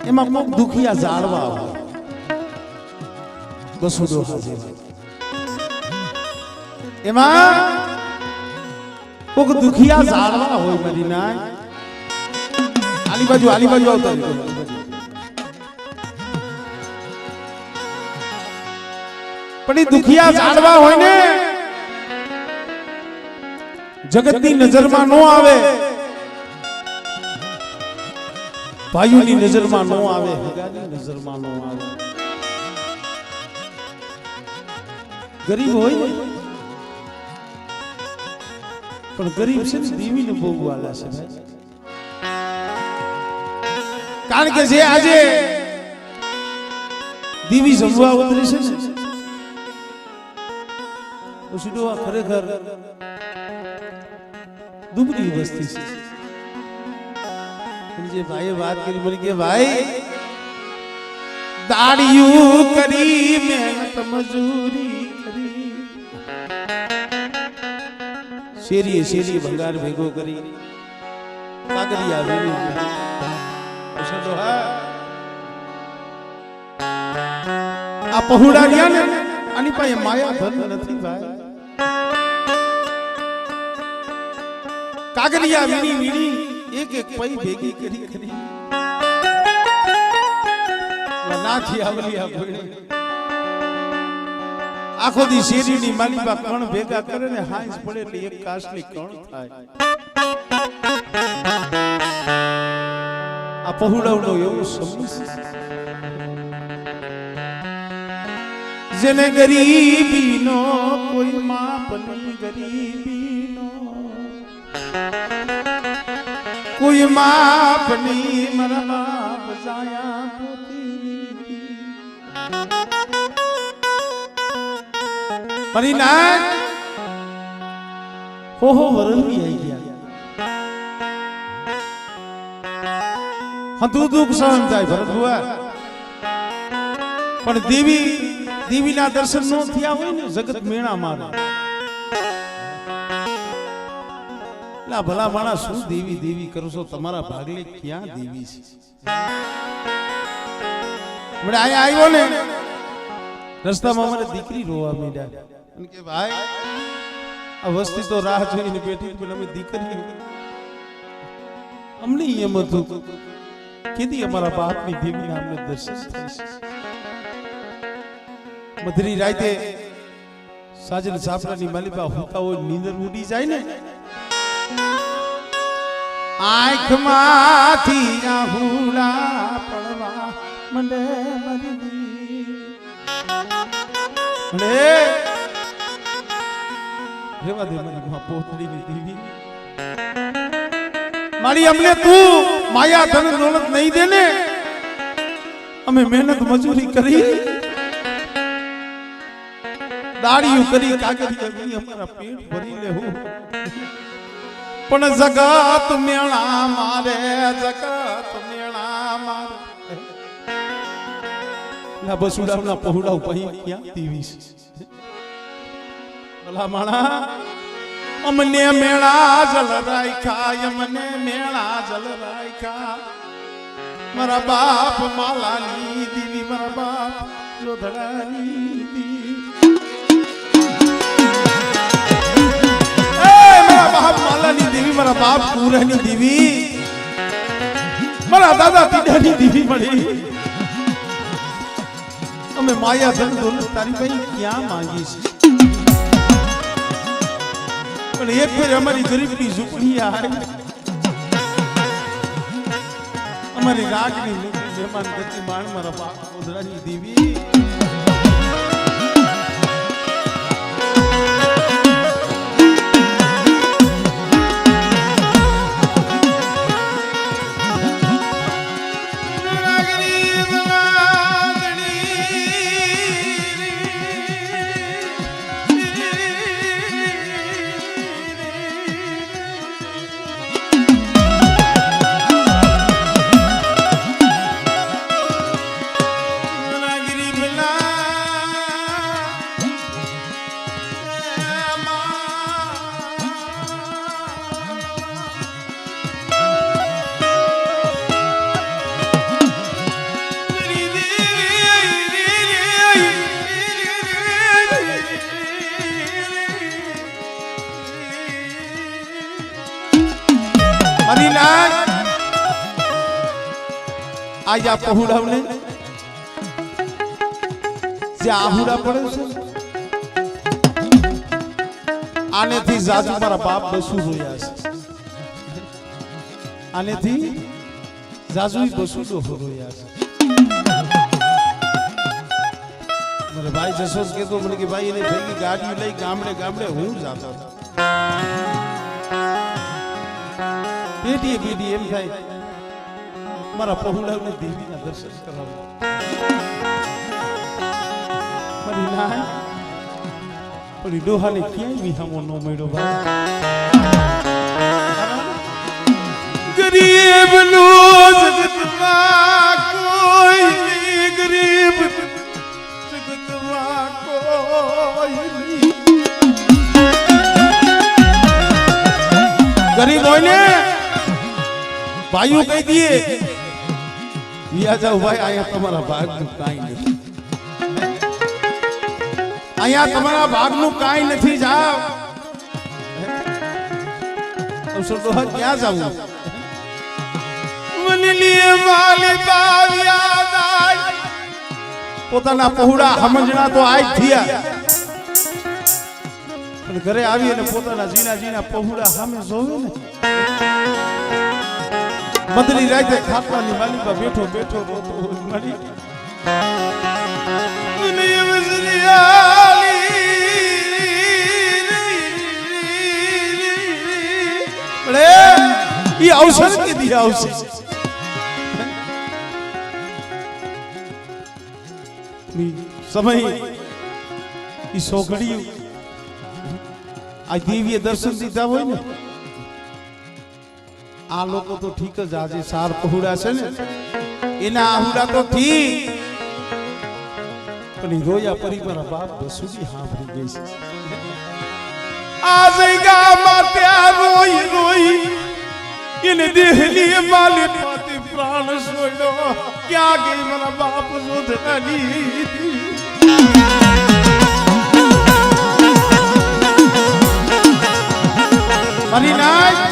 એમાં કોક દુખિયા જાળવા હોય બસુડો હાજર એમાં કોક દુખિયા જાળવા હોય મારી ના આલી બાજુ આવતા પણ એ દુખિયા જાળવા હોય ને જગતની નજરમાં નો આવે ભાઈઓની નજરમાં નો આવે હગાની નજરમાં નો આવે ગરીબ હોય પણ ગરીબ છે ને દેવીને બહુ વાલા છે કારણ કે જે આજે દેવી જમવા ઉતરે છે ને સીધો ખરેખર દુબળી વસ્તી છે જે ભાઈએ વાત કરી મને કે ભાઈ દાડિયું કરી મહેનત મજૂરી કરી શેરીએ ભંગાર ભેગો કરી કાગળિયા વેરી આ પહોળા ગયા ને આની પાસે માયા ધન નથી ભાઈ કાગળિયા વીણી એક પૈ ભેગી કરી નાથી આવલિયા ભણે આખો દી શેરીની માલીબા કણ ભેગા કરે ને હાંસ પડે એટલે એક કાસની કણ થાય આ પહોળાવનો એવો સમજ જેને ગરીબીનો કોઈ માપ નહીં ગરીબીનો કોઈ માપ નહીં મારા બાપ જાયા પોતી પરિણામ હો વરલી આવી ગયા હતું દુઃખ સહન થાય ભરત બુઆ પણ દેવીના દર્શન નો થયા હોય ને જગત મેણા મારે લા ભલા માણસ શું દેવી કરો છો તમારા ભાગલે ક્યાં દેવી છે મને આયા આવ્યો ને રસ્તામાં મારી દીકરી રોવા માંડ્યા અને કે ભાઈ આ વસ્તી તો રાહ જોઈને બેઠી પણ અમે દીકરી અમને એમ હતું કીધી અમારા બાપની દેવીના અમને દર્શન થશે મધરી રાતે સાજન સાપરાની માલિકા હોતા હોય નીંદર ઉડી જાય ને આંખમાંથી આહુડા પડવા મંડે મરી અને રેવા દે મારી માં પોતડીની દેવી મારી અમને તું માયા ધન દોલત નહીં દે ને અમે મહેનત મજૂરી કરી દાડીયું કરી કાગળિયા કરી અમારા પેટ ભરી લેવું પણ જગત મેળા મારે ના બસુડાના પહોળા ઉપર ક્યાં દેવી છે ભલા માણા અમને મેળા જલ રાખ્યા અમને મેળા જલ રાખ્યા મારા બાપ માલાની દેવી મારા બાપ જોધડાની દેવી બાપ માલાની દેવી મારા બાપ પૂરાની દેવી મારા દાદા પીડાની દેવી મળી અમે માયા ધન દોલત તારી ભાઈ ક્યાં માંગી છે પણ એક ફેર અમારી ગરીબની ઝૂંપડી આવી અમારી રાગની મહેમાન ગતિ માણ મારા બાપ પૂરાની દેવી आज આ પહોળાવને જે આહુડા પડે છે આનેથી જાજુ મારા બાપ બસુ રોયા છે આનેથી જાજુ બસુ ડોહો રોયા છે મારે ભાઈ જશોદ કહેતો મને કે ભાઈ એને ભેગી ગાડી લઈ ગામડે ગામડે હું જાતો હતો પેટીએ પેટી એમ થાય મારા પહોળાવને દેવીના દર્શન કરવા મારી ના પણ ડોહાને ક્યાંય વિહામો ન મળ્યો ભાઈ ગરીબ નો જગતમાં કોઈ નહીં ગરીબ જગતમાં કોઈ નહીં ગરીબ હોય ને ભાઈઓ કહી દઈએ યા જાઓ ભાઈ અહીંયા તમારા ભાગનું કાંઈ નથી અહીંયા તમારા ભાગનું કાંઈ નથી જાઓ અવસર તો ક્યાં જાવું મનલીએ વાલી બાવ યાદ આય પોતાના પહોળા સમજણા તો આજ થયા પણ ઘરે આવી અને પોતાના જીના પહોળા સામે જોવે ને બદલી રાતે ખાટલાની માલી પર બેઠો બેઠો રોતો હોય મારી મને વસરિયાલી રે ઈ અવસર કે દિયા અવસર સમય ઈ સોગડી આ દિવ્ય દર્શન દીધા હોય ને આ લોકો તો ઠીક જ આજે સાર પહોળા છે ને એના આહુડા તો ઠીક પણ રોયા પરિવાર બાપ બસુડી હાંભળી ગઈ છે આ જગ્યામાં ત્યાં રોઈ રોઈ એને દેહલી માલી પાતી પ્રાણ છોડ્યો ક્યાં ગઈ મારા બાપ જોધરાની મારી નાય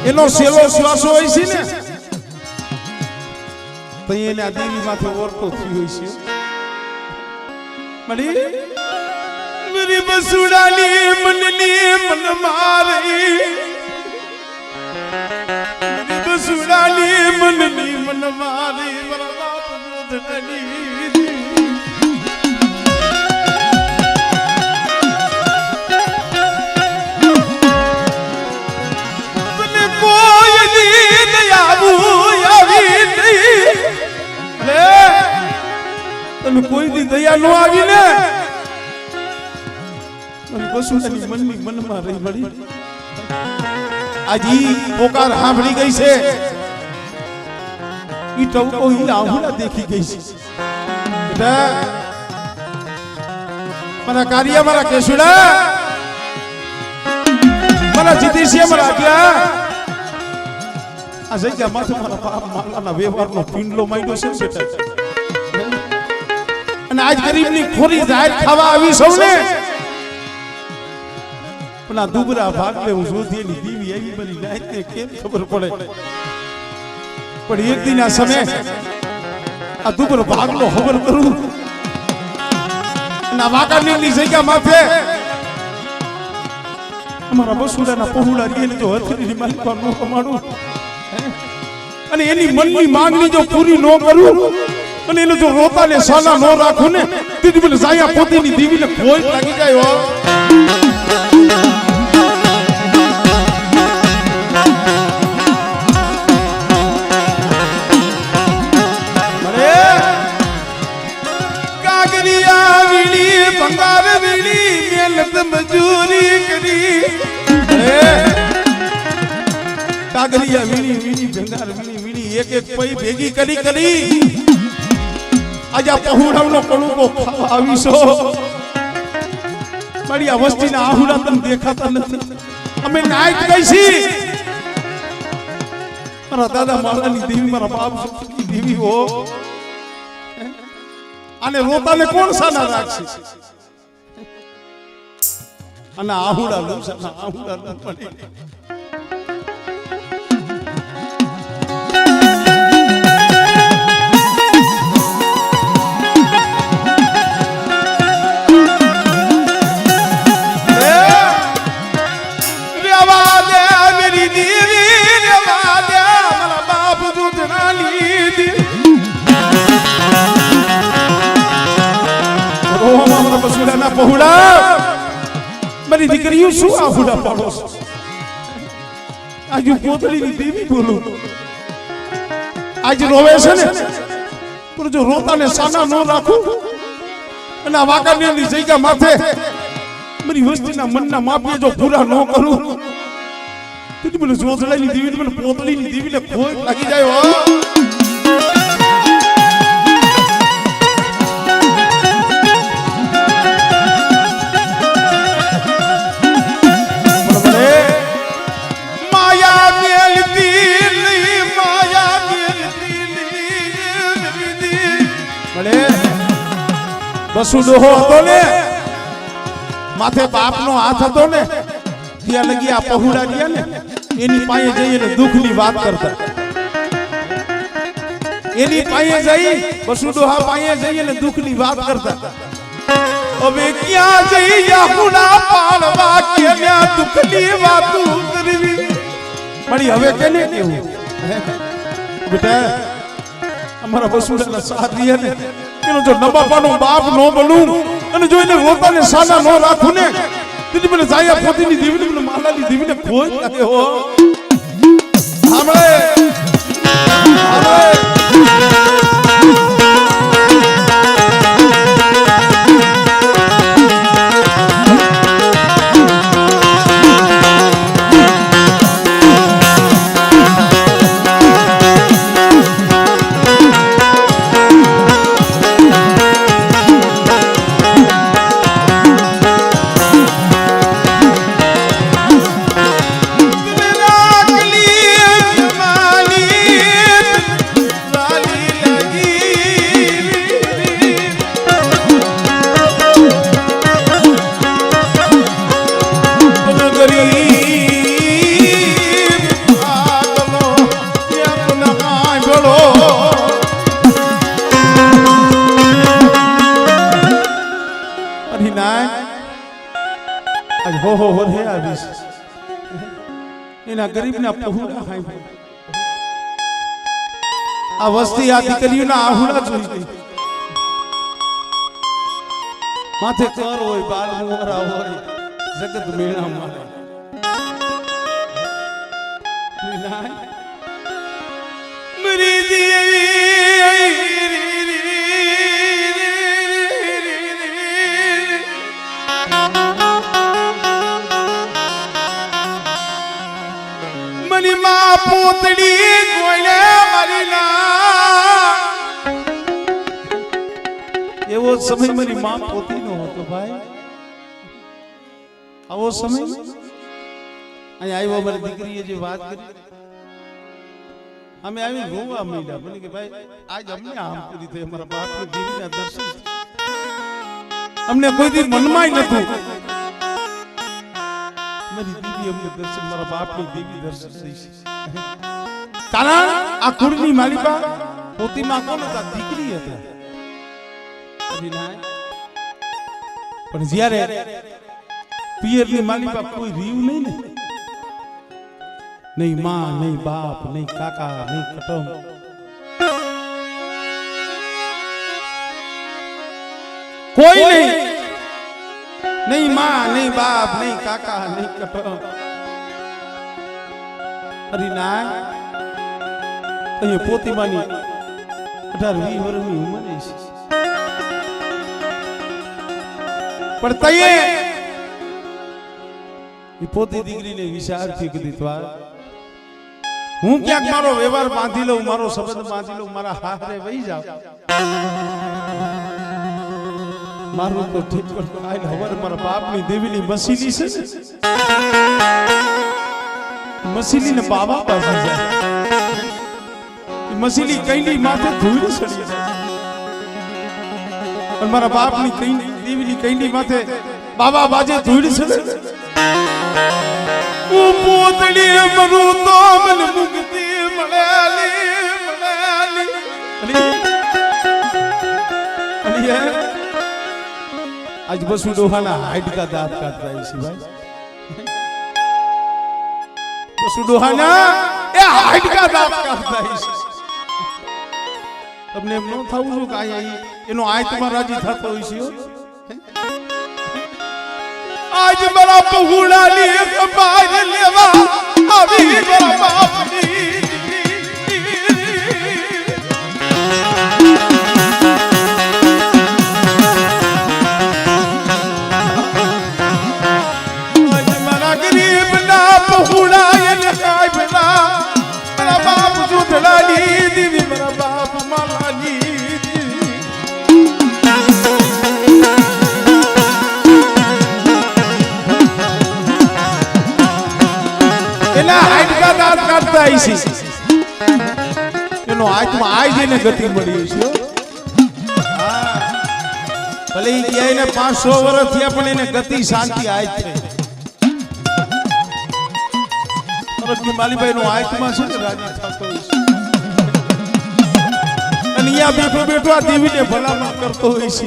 એનો સેલો શ્વાસ હોય છે ને તો એને આ દેવી માથે ઓરતો થઈ હોય છે મળી મેરી બસુડાની મનની મન મારી મેરી બસુડાની મનની મન મારી મારા બાપ જોધરાની તમે કોઈ દી દયા નો આવી ને બસુડાની મનની મનમાં રહી મળી આજી પોકાર સાંભળી ગઈ છે ઈ ટવકો ઈ આહુડા દેખી ગઈ છે બેટા મારા કાર્ય મારા કેશુડા મારા જીતીશિયા મારા આગ્યા આ જગ્યા માથે મારા બાપ માલાના વ્યવહારનો પિંડલો માંડ્યો છે બેટા અને આજ ગરીબની ખોરી જાહેર ખાવા આવી સૌને પણ આ દુબરા ભાગલે હું શોધીની દીવી આવી બની નાયતને કેમ ખબર પડે પણ એક દિન આ સમય આ દુબરો ભાગલો ખબર કરું અને આ વાકાની જગ્યા માથે અમારા બસુડાના પહોળા રીને જો હથની માલિકા નો કમાડું અને એની મનની માંગણી જો પૂરી ન કરું અને એને જો રોતા ને સાના ન રાખું ને તેથી મને જાયા પોતીની દીવીને કોઈ લાગી જાય હો અરે કાગરિયા વીણી ભંગાર વીણી મહેનત મજૂરી કરી કાગરિયા વીણી વીણી ભંગાર વીણી વીણી એક એક પૈ ભેગી કરી કરી આજા પહોળાવનો કણુકો ખાવા આવીશો મારી આ વસ્તીના આહુડા તને દેખાતા નથી અમે નાઈટ કઈશી મારા દાદા માલાની દેવી મારા બાપ દેવી હો અને રોતાને કોણ સાના રાખશે અને આહુડા લૂસના આહુડા લૂસને બસુડાના પહોળા મારી દીકરીઓ શું આહુડા પાડો છો? આજુ પોતળીની દેવી બોલું આજ રોવે છે ને પણ જો રોતાને સાના ન રાખું અને આ વાકાની જગ્યા માથે મારી વસ્તીના મનના માપીએ જો પૂરા ન કરું તો મને જોતળાની દેવી મને પોતળીની દેવીને ખોટ લાગી જાય હો. બસુડો હતો ને માથે બાપનો હાથ હતો ને ત્યાં લગી આ પહોળા રહ્યા ને એની પાસે જઈને દુઃખની વાત કરતા. એની પાસે જઈ બસુડો હા પાસે જઈને દુઃખની વાત કરતા. હવે ક્યાં જઈ આહુડા પાડવા કેના દુઃખની વાતો કરવી મળી હવે કેને કેવું બેટા અમારા બસુડાના સાથ રહ્યા ને એનો જો નબાપાનો બાપ નો બનું અને જો એને રોતાને સાના નો રાખું ને તેથી મને જાયા પોતીની દેવીને મને માલાની દેવીને ખોટ લાગે હો. સાંભળે ગરીબના પહોળા હાઈ આ વસ્તી આ દીકરીઓના આહુડા જોઈ ગઈ. માથે કર હોય બાલ મોરા હોય જગત મેળા મારે મરી મની માં પોતડી કોઈને મરી ના એવો સમય મારી માં પોતી નો હતો ભાઈ. આવો સમય અહીં આવ્યો મારી દીકરીએ જે વાત કરી અમે આવી રોવા માંડ્યા મને કે ભાઈ આજ અમને આમ પૂરી થઈ અમારા બાપની દેવીના દર્શન અમને કોઈ દી મનમાં નતું. મારી દીદી અમને દર્શન મારા બાપની દેવી દર્શન થઈ છે. કારણ આ કુળની માલિકા પોતીમાં કોણ હતા? દીકરી હતા. પણ જ્યારે પિયરની માલિકા કોઈ રહ્યું નહીં ને નહીં માં નહીં બાપ નહીં કાકા નહીં કટમ કોઈ નહીં નહીં માં નહીં બાપ નહીં કાકા નહીં કટમ હરિનાય અહીંયા પોતીમાની 18-20 વર્ષની ઉંમર છે પણ તઈએ એ પોતી દીકરીને વિચારથી કીધી ત્વાર હું ક્યાંક મારો વ્યવહાર બાંધી લઉં મારો સંબંધ બાંધી લઉં મારા હાથે વહી જાવ મારું તો ઠીક કરતો આઈ હવર મારા બાપની દેવીની મસીલી છે મસીલી ને બાબા પાસે જાય મસીલી કઈની માથે ધૂળ ચડી જાય અને મારા બાપની કઈની દેવીની કઈની માથે બાબા બાજે ધૂળ ચડે ઓ પોતડી મરું તો મને મુક્તિ મળેલી અને आज बस डोहाना हाइट का दांत काटता है इसी भाई बस डोहाना ये हाइट का दांत काटता है इसी તમને એમ ન થવું છું કે આયા એનો આત્મા રાજી થતો હોય છે આજ મારા પहुડાની કબાર લેવા આવી મારા બાપની એનો આત્મા આજ એને ગતિ મળી છે ભલે ઈ ક્યાંય ને 500 વર્ષ થયા પણ એને ગતિ શાંતિ આજ છે પરતની માલીભાઈ નો આત્મા છે ને રાજી થતો હોય છે અને અહીંયા બેઠો બેઠો આ દેવીને ભલામણ કરતો હોય છે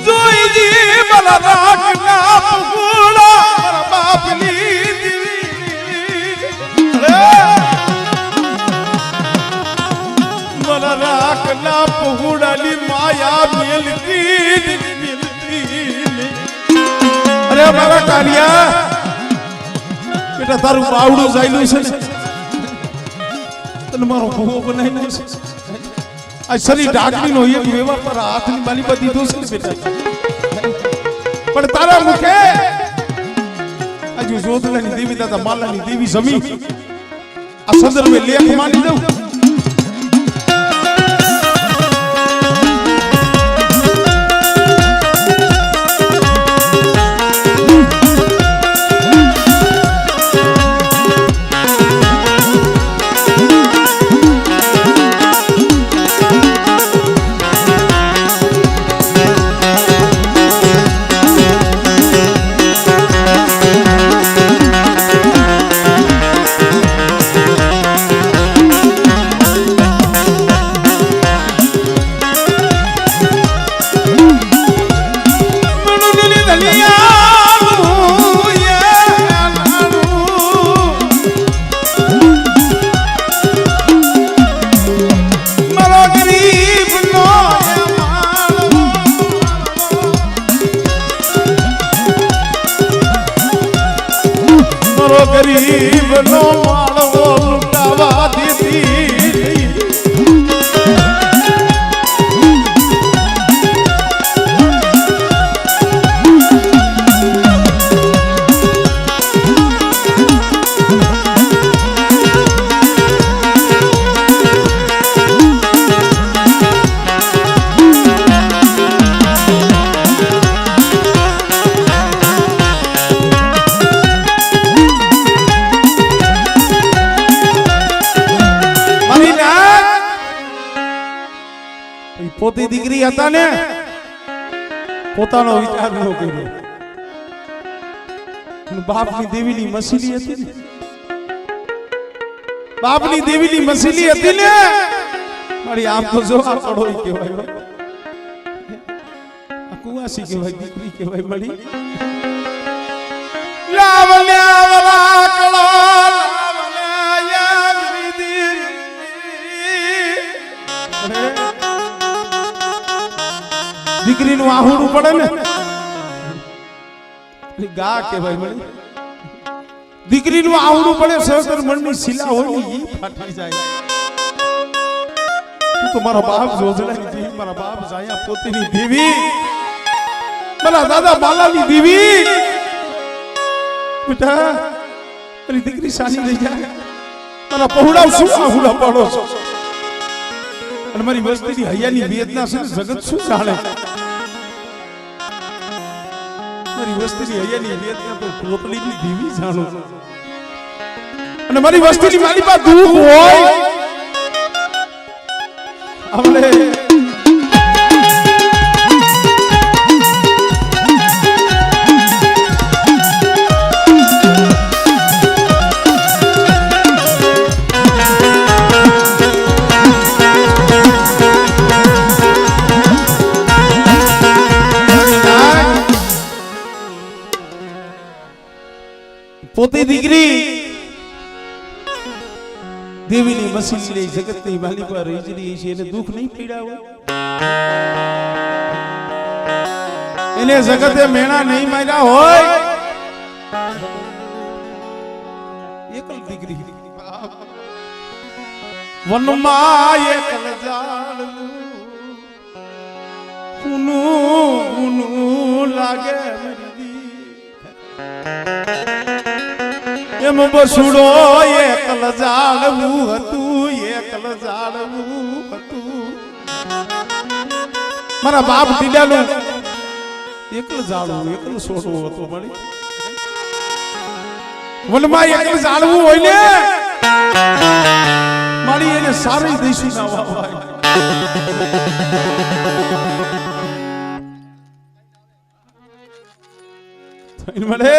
જોઈજી ભલા રાખના પગુડા મારા બાપની मला राखना पहुडाली माया मिलती अरे मारा कालिया बेटा तारू बावडું જાયલું છે ને તને મારો ભૂવો બનાવી નાખશે આ શરીર ઢાકણી નો એક વેવાર પર હાથની બાલી પર દીધો છે બેટા પણ તારા મુખે આજુ જોતલાની દેવી દાદા માલાની દેવી જમી આ સંદર્ભે લેખ માની દઉં गरीब नो माळो लुटावा दीदी પોતી દીકરી હતા ને પોતાનો વિચાર ન કર્યો બાપની દેવીની મસીલી હતી ને બાપની દેવીની મસીલી હતી ને મારી આમ તો જો આ પડોઈ કહેવાય આ કુવાસી કહેવાય દીકરી કહેવાય મળી લાવલ્યા વલા કળો લાવલ્યા યાદ વિદી દીકરીનું આહુડું પડે ને ગા કહેવાય મને દીકરીનું આહુડું પડે સહસ્ત્ર મણની શિલા હોય ને ઈ ફાટી જાય તું તો મારા બાપ જોજલાની દેવી મારા બાપ જાયા પોતીની દેવી મારા દાદા બાલાની દેવી બેટા મારી દીકરી સાની રહી જાય મારા પહોળાવ શું આહુડા પાડો છો અને મારી વસ્તીની હૈયાની વેદના છે જગત શું જાણે મારી વસ્તીની હૈયાની વેદના તો પોતલીની દેવી જાણો અને મારી વસ્તીની મારી પાસે દુઃખ હોય આપણે પોતે દીકરી દેવીની મસીન લઈ જગતની માલી પર રીજડી છે એને દુઃખ નહીં પીડા હોય એને જગતે મેણા નહીં માર્યા હોય એકલ દીકરી વનમાં એકલ જાળવું ઊનું લાગે એમ બસુડો એકલ જાળવું હતું મારા બાપ ટીડાનું એકલ જાળવું એકલ છોડવું હતું મળી વનમાં એકલ જાળવું હોય ને મારી એને સારી દઈશું ના વાવાય મળે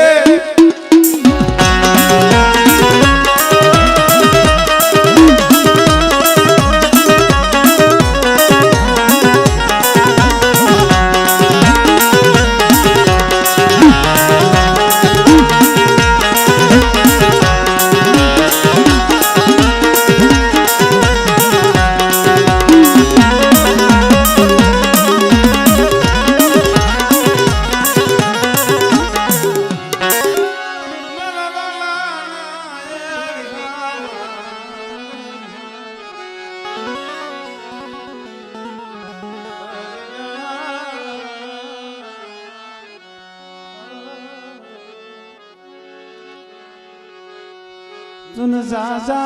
तन जाजा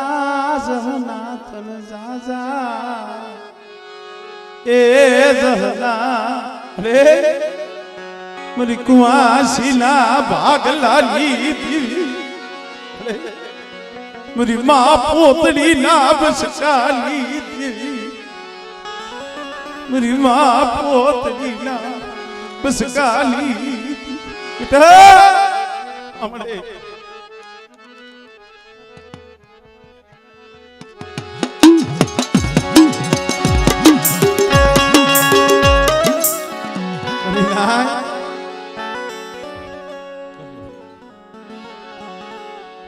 जहना तन जाजा ए जहना रे मरी कुआसीना भागलाली दी मरी मां पोतड़ी ना बसकाली दी मरी मां पोतड़ी ना बसकाली बेटा हमरे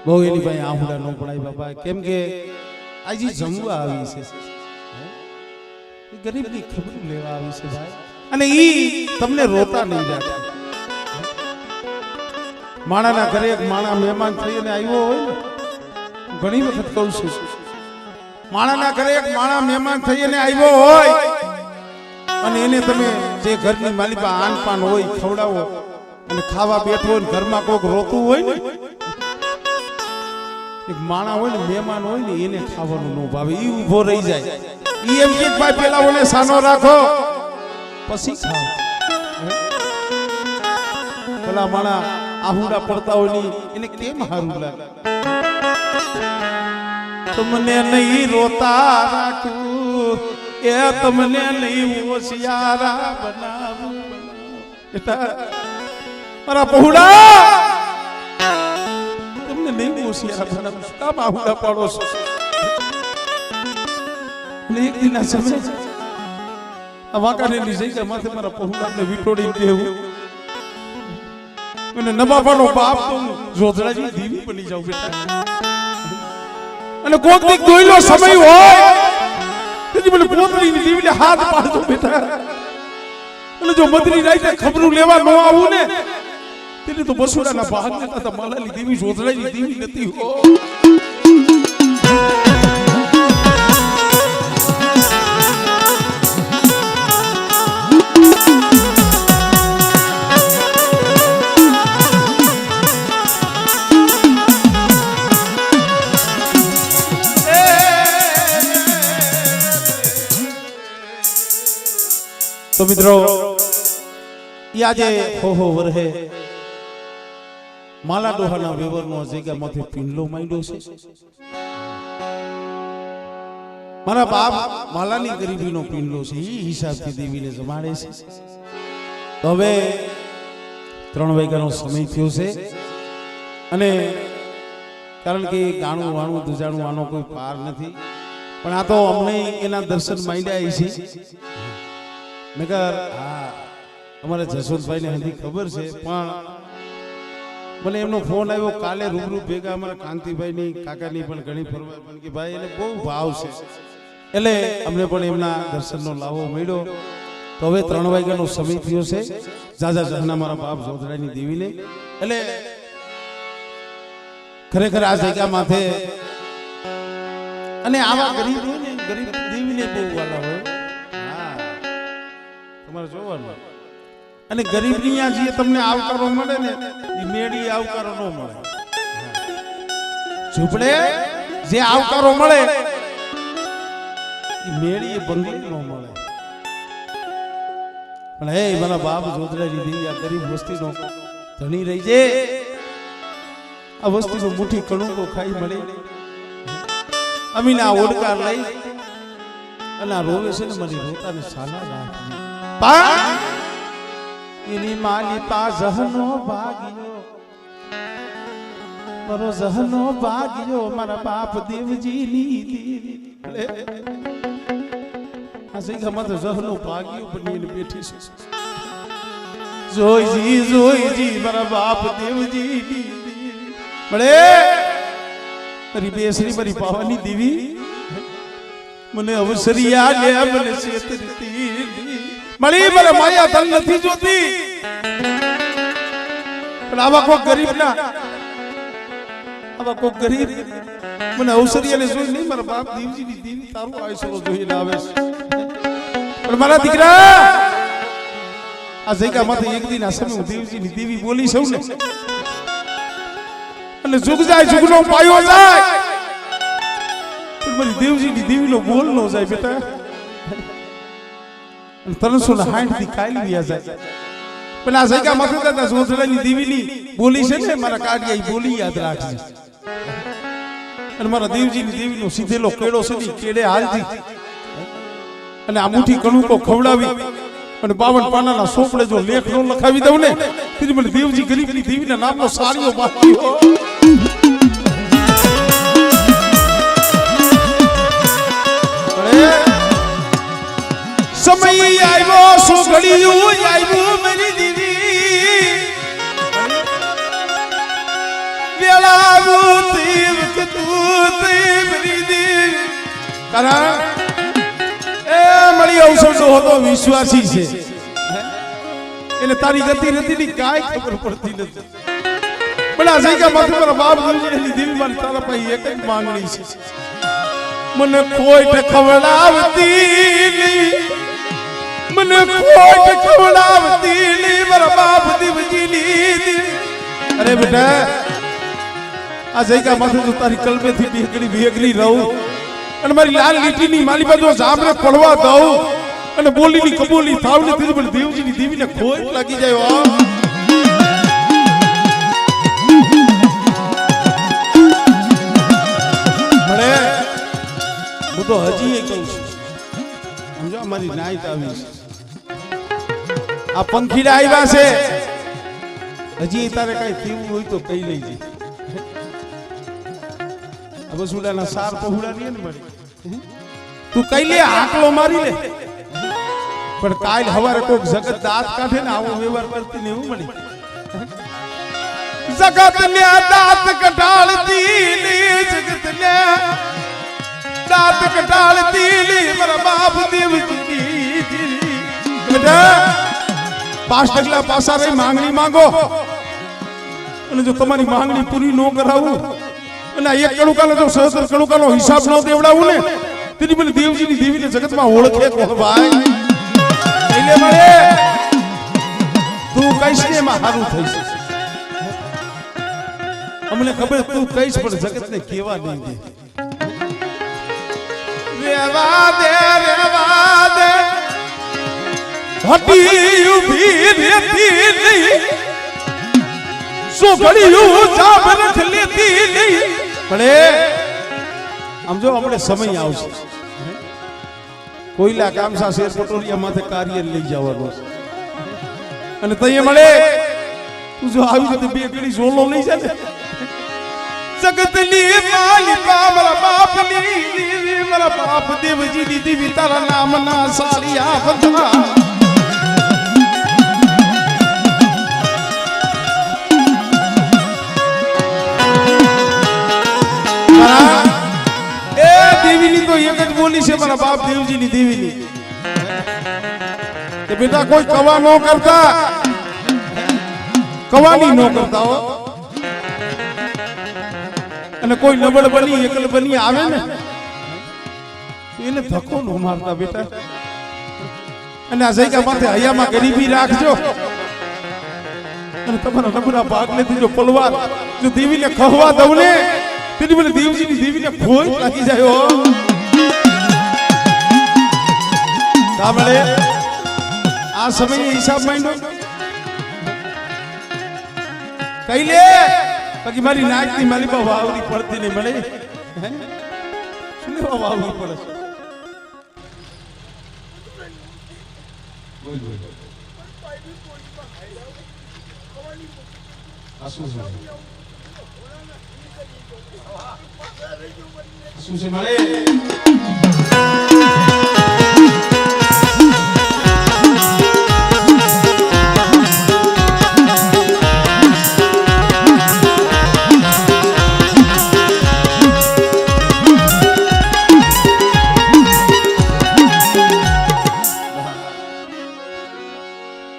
બહુ એની ભાઈ આહુડા નો પડાય બાપા કેમ કે આજી જમવા આવી છે ગરીબની ખબર લેવા આવી છે ભાઈ અને ઈ તમને રોતા નહીં રાખે માણાના ઘરે એક માણા મહેમાન થઈને આવ્યો હોય ને ઘણી વખત કહું છું માણાના ઘરે એક માણા મહેમાન થઈને આવ્યો હોય અને એને તમે જે ઘરની માલિકા આનપાન હોય ખવડાવો અને ખાવા બેઠો હોય ઘરમાં કોઈક રોતું હોય ને એક માણા હોય ને મહેમાન હોય ને એને ખાવાનું ન ભાવે ઈ ઊભો રહી જાય ઈ એમ કે ભાઈ પેલા ઓને સાનો રાખો પછી ખાઓ પેલા માણા આહુડા પડતા હોય ની એને કેમ હારું લાગે તમને નહીં રોતા રાખું એ તમને નહીં હોશિયારા બનાવું બેટા મારા પહોળા તમને નહીં હોશિયારા બનાવું કામ આહુડા પાડો છો અને એક દિન આ સમય આ વાંકાને લીધે કે માથે મારા પહોળાને વિટોડી દેવું અને નવાબાનો બાપ તો જોધડાજી દીવી બની જાવ બેટા અને કોક દીક દોઈલો સમય હોય તેથી મને પોતરીની દીવીને હાથ પાડજો બેટા અને જો મદરી રાઈતે ખબરું લેવા ન આવું ને તેથી તો બસુડાના ભાગ નતા તો માલાની દેવી જોધડાની દેવી નથી હો तो मित्रों याजे हो वरहे माला डोहाना वेवरनो जग्या माथे पिंडलो मांड्यो छे मारा बाप मालानी गरीबीनो पिंडलो छे ई हिसाबथी देवीने जमाडे छे तो हवे 3 वाग्यानो समय थयो छे अने कारण के गाणुं वाणुं दुजाणुं आनो कोई पार नथी पण आ तो अमने एना दर्शन मांड्या छे नगर हाँ अमारे जसवंतभाई ने हदी खबर है पण મને એમનો ફોન આવ્યો કાલે રૂબરૂ ભેગા અમારા કાંતિભાઈની કાકાની પણ ઘણી ફરવા પણ કે ભાઈ એને બહુ ભાવ છે એટલે અમને પણ એમના દર્શનનો લાવો મળ્યો તો હવે 3 વાગ્યાનો સમય થયો છે જાજા જહના મારા બાપ જોધડાની દેવીને એટલે ખરેખર આ જગ્યા માથે અને આવા ગરીબ દેવીને બહુ વાલા હોય હા તમારે જોવાનું અને ગરીબની આ જે તમને આવકારો મળે ને એ મેળી આવકારો ન મળે ઝૂંપડે જે આવકારો મળે એ મેળી બંગલી ન મળે પણ હે મારા બાપ જોધડાની દેવી આ ગરીબ વસ્તીનો ધણી રહી છે આ વસ્તીનો મુઠ્ઠી કણુકો ખાઈ મળે અમીના ઓડકાર લઈ અને આ રોવે છે ને મારી રોતાને સાલા નાખી પણ એની માલી પા જહનો ભાગ્યો મારો જહનો ભાગ્યો મારા બાપ દેવજીની દેવી આ જગ્યામાં તો જહનો ભાગ્યો બનીને બેઠી છે જોઈજી મારા બાપ દેવજીની મળે મારી બેસરી મારી પાવાની દેવી મને અવસરિયા લે મને છેતરતી મળી મને માયા ધન નથી જોતી પણ આવા કોઈ ગરીબ ના આવા કોઈ ગરીબ મને અવસરિયાને જોઈ નહીં મારા બાપ દેવજીની દેવી તારું આયસરો જોઈને આવે છે પણ મારા દીકરા આ જગ્યામાંથી એક દિન આ સમય હું દેવજીની દેવી બોલી છું ને અને જુગ જાય જુગનો પાયો જાય પણ મારી દેવજીની દેવીનો બોલ ન જાય બેટા 360 થી કાલી વ્યા જાય પણ આ જગ્યા માં દાદા જોધડાની દેવીની બોલી છે ને મારા કાઢિયા ઈ બોલી યાદ રાખજે અને મારા દેવજીની દેવીનો સીધેલો કેડો છે ને કેડે હાલતી અને આ મુઠ્ઠી કણુકો ખવડાવી અને 52 પાનાના સોપડે જો લેખ નો લખાવી દઉં ને તેથી મને દેવજી ગરીબની દેવીના નામનો સારીઓ બાકી હો સમય આવ્યો સુઘડિયું આવ્યું મારી દેવી વેળા બુતી વખતું મારી દેવી કારણ એ મળી અવસર હતો વિશ્વાસી છે એટલે તારી ગતિ નથી ની કાઈ ખબર પડતી નથી પણ આ જગ્યા માથે મારા બાપ દેવી મારી તારા પાસે એક જ માંગણી છે મને કોઈ ખવડાવતી મને કોઈ ખવડાવતી નહીં મારા બાપ દેવજીની અરે બેટા આ જગ્યા માથે જો તારી કલમેથી ભેગલી રહું અને મારી લાલ લીટીની માલી બાજુ જામરે પડવા દઉં અને બોલીની કબૂલી થાવ ને તેથી પણ દેવજીની દેવીને ખોટ લાગી જાય મળે હું તો હજી કહું છું સમજો અમારી નાઈટ આવી છે આ પંખીડા આવ્યા છે હજી તારે કઈ થયું હોય તો કઈ લઈ જઈ આ બસુડાના સાર પહોળા ને મળી તું કઈ લે આકલો મારી લે પણ કાલ હવારે કોક જગત દાંત કાઢે ને આવો વ્યવહાર કરતી ને એવું મળી જગત ને દાંત કઢાળતી ને જગત ને દાંત કઢાળતી મારા બાપ દેવજી બેટા 5 ડગલા પાસા રહી માંગણી માંગો અને જો તમારી માંગણી પૂરી ન કરાવું અને એક કણુકાનો જો 17 કણુકાનો હિસાબ ન દેવડાવું ને તેની મને દેવજીની દેવીને જગતમાં ઓળખે કોણ ભાઈ એટલે મળે તું કઈશ ને એમાં સારું થઈશ અમને ખબર તું કઈશ પણ જગતને કેવા નહીં દે રેવા દે હટી ઉભી રહેતી નહીં સો ઘડિયું જાબ રખ લેતી નહીં પણ આમ જો આપણે સમય આવશે કોઈલા કામસા શેર પટોલિયા માથે કાર્ય લઈ જવાનો અને તઈએ મળે તું જો આવી રીતે બે કડી ઝોલો લઈ જાય જગતની માલિકા મારા બાપની મારા બાપ દેવજીની દેવી તારા નામના સાલિયા બંધવા તો એક જ બોલી છે મારા બાપ દેવજીની દેવીની કે બેટા કોઈ કવા ન કરતા, કવાની ન કરતા હો, અને કોઈ નબળ બની એકલ બની આવે ને એને ધક્કો ન મારતા બેટા. અને આ જગ્યા માથે હૈયામાં ગરીબી રાખજો અને તમારા નબળા ભાગને જો પલવાર જો દેવીને ખહવા દઉં ને તેની મને દેવજીની દેવીને ભોય લાગી જાય હો. સાંભળે આ સમયે હિસાબ માંડો કઈ લે બાકી મારી નાકની મારી બા વાવરી પડતી નહીં મળે. શું લેવા વાવરી પડે છે? શું છે મળે?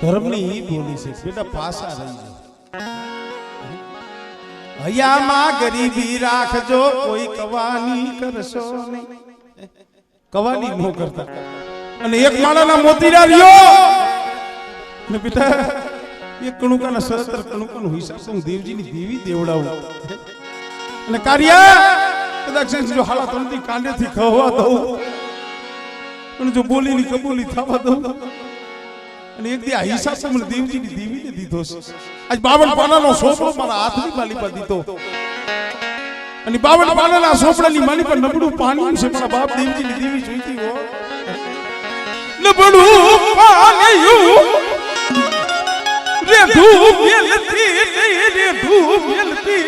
ધર્મની બોલી છે બેટા, પાસા રહી જાય. હૈયામાં ગરીબી રાખજો, કોઈ કવાની કરશો નહીં. કવાની ન કરતા. અને એક માળાના મોતીરા રહ્યો ને બેટા એક કણુકાના 17 કણુકાનો હિસાબ હું દેવજીની દેવી દેવડાવું. અને કાર્યા કદાચ જો હાલા તણથી કાંડેથી ખવા દઉં અને જો બોલીની કબૂલી થવા દઉં અને એક દી આ હિસાબ તો મને દેવજીની દેવીને દીધો છે. આજ 52 પાનાનો સોપડો મારા હાથની માલી પર દીધો અને 52 પાનાના સોપડાની માલી પર નબળું પાણી છે મારા બાપ દેવજીની દેવી જોઈતી હો. નબળું પાણીયું રે ધૂપ મેલતી રે ધૂપ મેલતી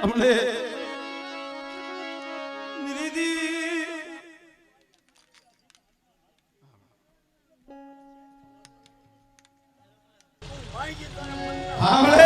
અમને હા